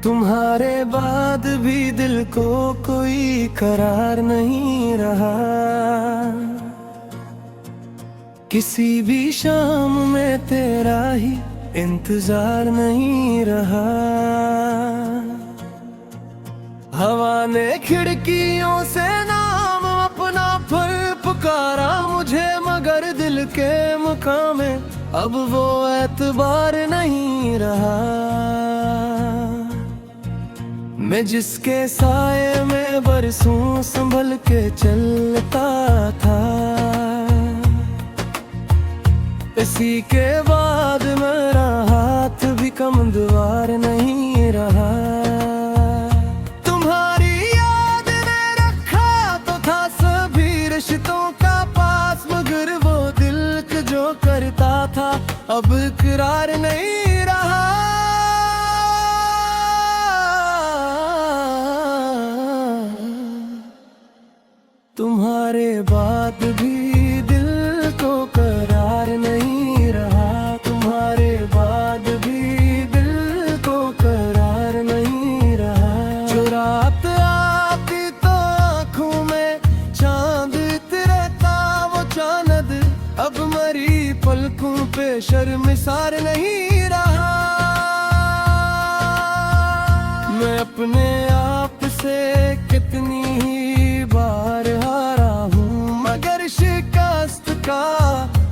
तुम्हारे बाद भी दिल को कोई करार नहीं रहा। किसी भी शाम में तेरा ही इंतजार नहीं रहा। हवा ने खिड़कियों से नाम अपना फिर पुकारा मुझे, मगर दिल के मुकाम में अब वो एतबार नहीं रहा। मैं जिसके साए में बरसों संभल के चलता था, इसी के बाद मेरा हाथ भी कमजोर नहीं रहा। तुम्हारी याद ने रखा तो था सभी रिश्तों का पास, मगर वो दिल जो करता था अब इकरार नहीं रहा। तुम्हारे बाद भी दिल को करार नहीं रहा। तुम्हारे बाद भी दिल को करार नहीं रहा। जो रात आती तो आँखों में चांद उतरता, वो चांद अब मरी पलकों पे शर्मिसार नहीं रहा। मैं अपने आप से कितनी ही बार हारा हूँ, मगर शिकस्त का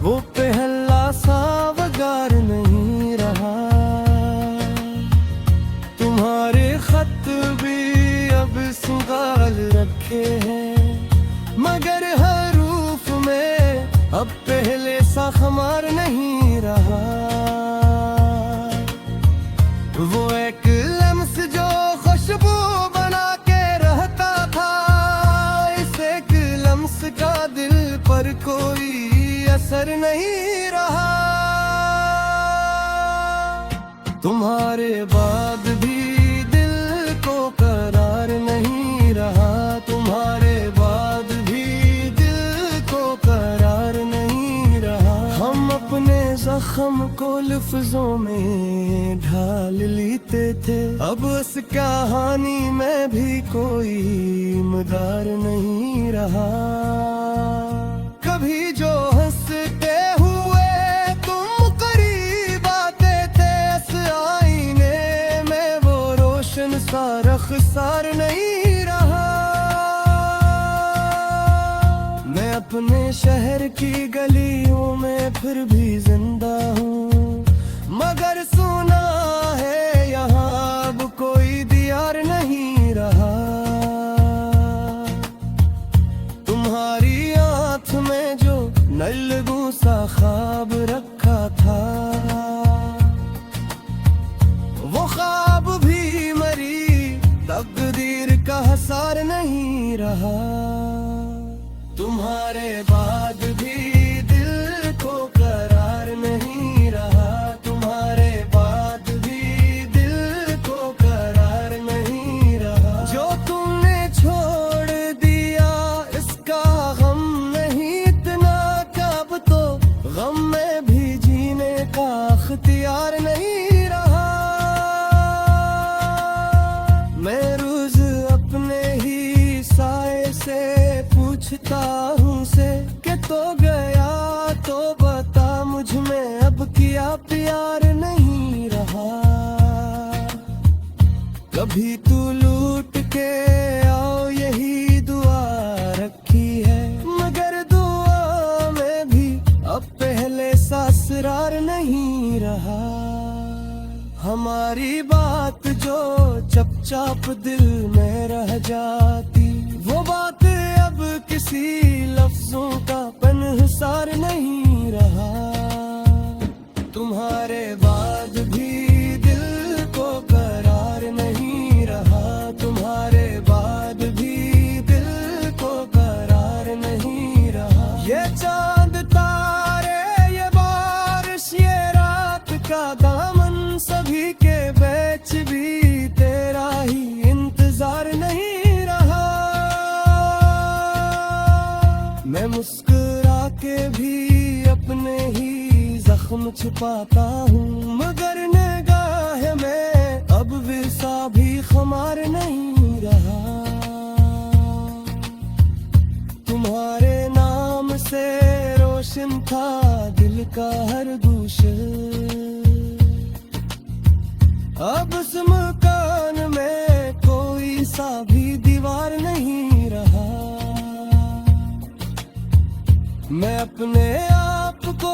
वो पहला सा वगार नहीं रहा। तुम्हारे खत भी अब सुगाल रखे हैं, मगर हरूफ में अब पहले सा खमार नहीं रहा। वो एक लम्स जो खुशबू बना के रहता था, इस एक लम्स का दिल पर कोई असर नहीं रहा। तुम्हारे बाद भी दिल को करार नहीं रहा। तुम्हारे बाद भी दिल को करार नहीं रहा। हम अपने जख्म को लफ्जों में ढाल लेते थे, अब उस कहानी में भी कोई मदार नहीं रहा। कभी जो हंसते हुए तुम करीब आते थे, इस आईने में वो रोशन सा रखसार नहीं रहा। मैं अपने शहर की गलियों में फिर भी जिंदा हूँ, मगर सुना है यहाँ अब कोई दियार नहीं रहा। तुम्हारी आँख में जो नलगू सा ख्वाब रखा था, वो ख्वाब भी मरी तकदीर का हसार नहीं रहा। तुम्हारे बाद भी दिल को करार नहीं रहा। तुम्हारे बाद भी दिल को करार नहीं रहा। जो तुमने छोड़ दिया इसका गम नहीं इतना, कब तो गम में भी जीने का अख्तियार नहीं रहा। मैं रोज अपने ही साए से पूछता हूँ से कि तो गया तो बता, मुझ में अब किया प्यार नहीं रहा। कभी तू लूट के आओ यही दुआ रखी है, मगर दुआ में भी अब पहले सा असरार नहीं रहा। हमारी बात जो चुपचाप दिल में रह जाती, वो बात अब किसी लफ्जों का पनहसार नहीं रहा। तुम्हारे बाद भी दिल को करार नहीं रहा। तुम्हारे बाद भी दिल को करार नहीं रहा। ये चांद तारे, ये बारिश, ये रात का दामन, सभी के बीच भी तेरा ही इंतजार नहीं रहा। मैं मुस्कुरा के भी अपने ही जख्म छुपाता हूँ, मगर निगाह में अब विसा भी खुमार नहीं रहा। तुम्हारे नाम से रोशन था दिल का हर गूशा, अब उस मकान में कोई सा भी दीवार नहीं रहा। मैं अपने आप को